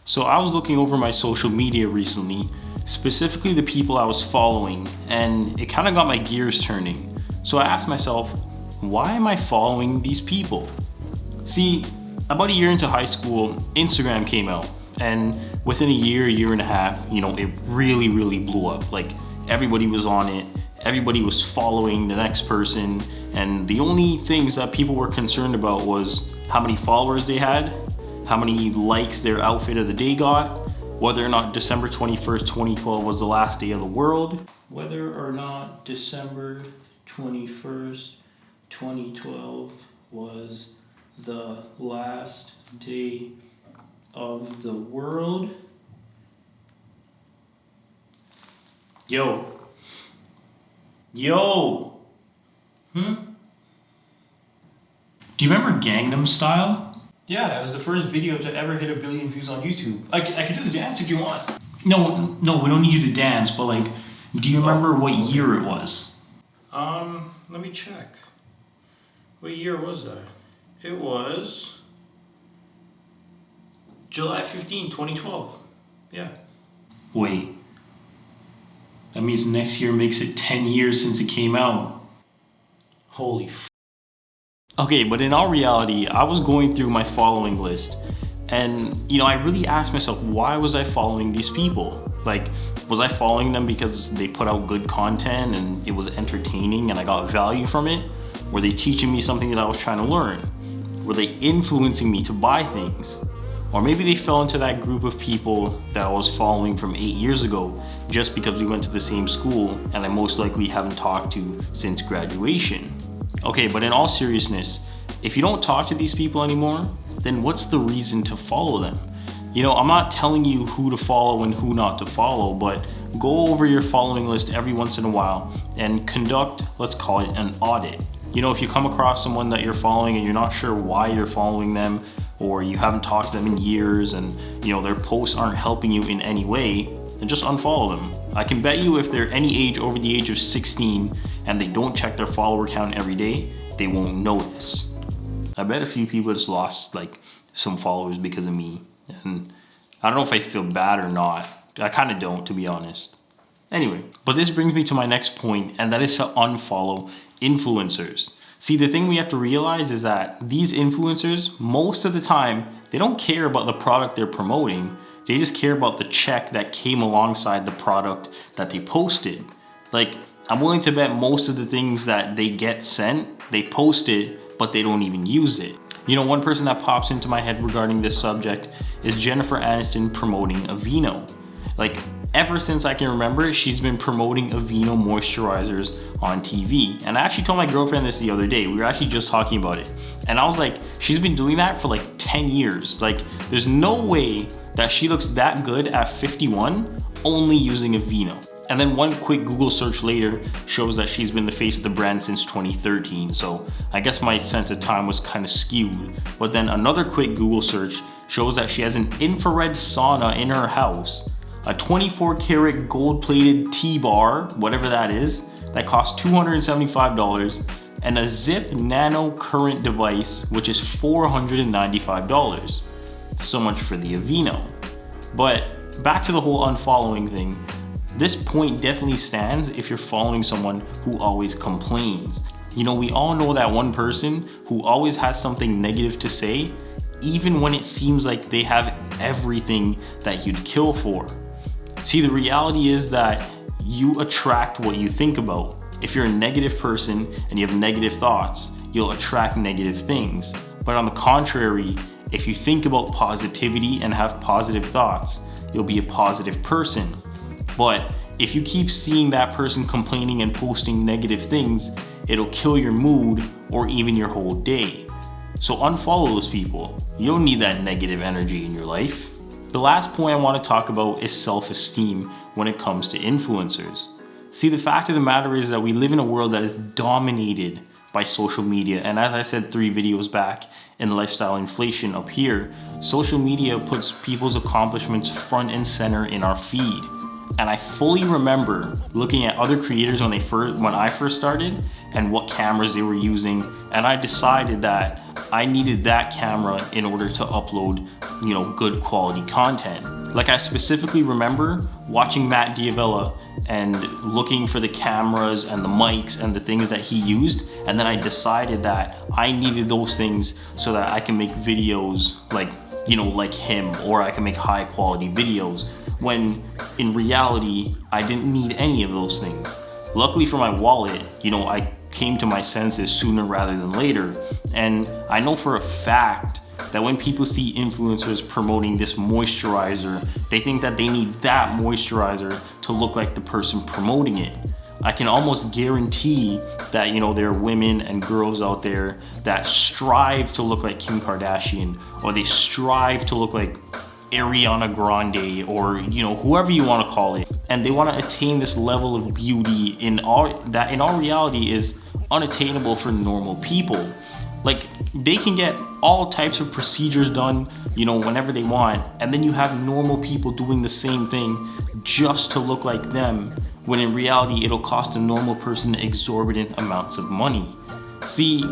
So I was looking over my social media recently, specifically the people I was following, and it kind of got my gears turning. So I asked myself, why am I following these people? See, about a year into high school, Instagram came out, and within a year and a half, it really blew up. Like, everybody was on it, everybody was following the next person, and the only things that people were concerned about was how many followers they had, how many likes their outfit of the day got, whether or not December 21st, 2012 was the last day of the world, whether or not December 21st, 2012 was the last day of the world. Yo. Do you remember Gangnam Style? Yeah, it was the first video to ever hit 1 billion views on YouTube. I could do the dance if you want. No, we don't need you to dance, but like, do you remember what year it was? Let me check. What year was that? It was July 15, 2012. Yeah. Wait. That means next year makes it 10 years since it came out. Holy f. Okay, but in all reality, I was going through my following list, and I really asked myself, why was I following these people? Like, was I following them because they put out good content and it was entertaining and I got value from it? Were they teaching me something that I was trying to learn? Were they influencing me to buy things? Or maybe they fell into that group of people that I was following from 8 years ago just because we went to the same school and I most likely haven't talked to since graduation. Okay, but in all seriousness, if you don't talk to these people anymore, then what's the reason to follow them? I'm not telling you who to follow and who not to follow, but go over your following list every once in a while and conduct, let's call it an audit. If you come across someone that you're following and you're not sure why you're following them, or you haven't talked to them in years and their posts aren't helping you in any way, then just unfollow them. I can bet you if they're any age over the age of 16 and they don't check their follower count every day, they won't notice. I bet a few people just lost like some followers because of me, and I don't know if I feel bad or not. I kind of don't, to be honest. Anyway, but this brings me to my next point, and that is to unfollow influencers. See, the thing we have to realize is that these influencers, most of the time, they don't care about the product they're promoting. They just care about the check that came alongside the product that they posted. Like, I'm willing to bet most of the things that they get sent, they post it, but they don't even use it. One person that pops into my head regarding this subject is Jennifer Aniston promoting Aveeno. Like, ever since I can remember, she's been promoting Aveeno moisturizers on TV. And I actually told my girlfriend this the other day. We were actually just talking about it. And I was like, she's been doing that for like 10 years. Like, there's no way that she looks that good at 51 only using Aveeno. And then one quick Google search later shows that she's been the face of the brand since 2013. So I guess my sense of time was kind of skewed. But then another quick Google search shows that she has an infrared sauna in her house, a 24 karat gold plated T-bar, whatever that is, that costs $275, and a Zip Nano current device, which is $495. So much for the Aveeno. But back to the whole unfollowing thing. This point definitely stands if you're following someone who always complains. We all know that one person who always has something negative to say, even when it seems like they have everything that you'd kill for. See, the reality is that you attract what you think about. If you're a negative person and you have negative thoughts, you'll attract negative things. But on the contrary, if you think about positivity and have positive thoughts, you'll be a positive person. But if you keep seeing that person complaining and posting negative things, it'll kill your mood or even your whole day. So unfollow those people. You don't need that negative energy in your life. The last point I want to talk about is self-esteem when it comes to influencers. See, the fact of the matter is that we live in a world that is dominated by social media. And as I said 3 videos back in Lifestyle Inflation up here, social media puts people's accomplishments front and center in our feed. And I fully remember looking at other creators when I first started and what cameras they were using, and I decided that I needed that camera in order to upload, good quality content. Like, I specifically remember watching Matt Diavella and looking for the cameras and the mics and the things that he used, and then I decided that I needed those things so that I can make videos like him, or I can make high quality videos, when in reality I didn't need any of those things. Luckily for my wallet, I came to my senses sooner rather than later, and I know for a fact that when people see influencers promoting this moisturizer, they think that they need that moisturizer to look like the person promoting it. I can almost guarantee that, there are women and girls out there that strive to look like Kim Kardashian, or they strive to look like Ariana Grande, or whoever you want to call it, and they want to attain this level of beauty in all reality is unattainable for normal people. Like, they can get all types of procedures done, whenever they want, and then you have normal people doing the same thing just to look like them, when in reality it'll cost a normal person exorbitant amounts of money. See,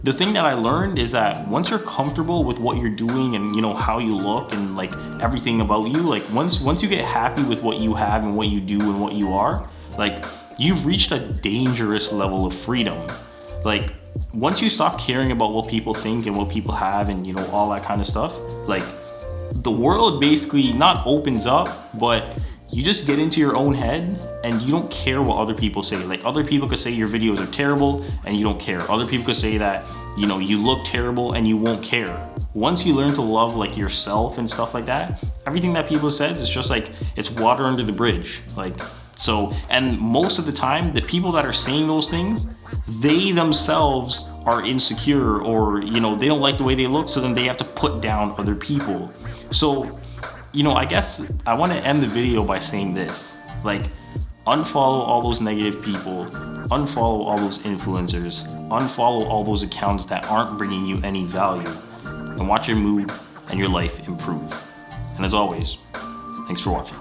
the thing that I learned is that once you're comfortable with what you're doing and how you look and like everything about you, like once you get happy with what you have and what you do and what you are, like, you've reached a dangerous level of freedom. Like, once you stop caring about what people think and what people have and all that kind of stuff, like, the world basically not opens up, but you just get into your own head and you don't care what other people say. Like, other people could say your videos are terrible and you don't care. Other people could say that, you look terrible and you won't care. Once you learn to love like yourself and stuff like that, everything that people says is just like, it's water under the bridge. Like, so, and most of the time, the people that are saying those things, they themselves are insecure, or, they don't like the way they look, so then they have to put down other people. So, I guess I want to end the video by saying this. Like, unfollow all those negative people, unfollow all those influencers, unfollow all those accounts that aren't bringing you any value, and watch your mood and your life improve. And as always, thanks for watching.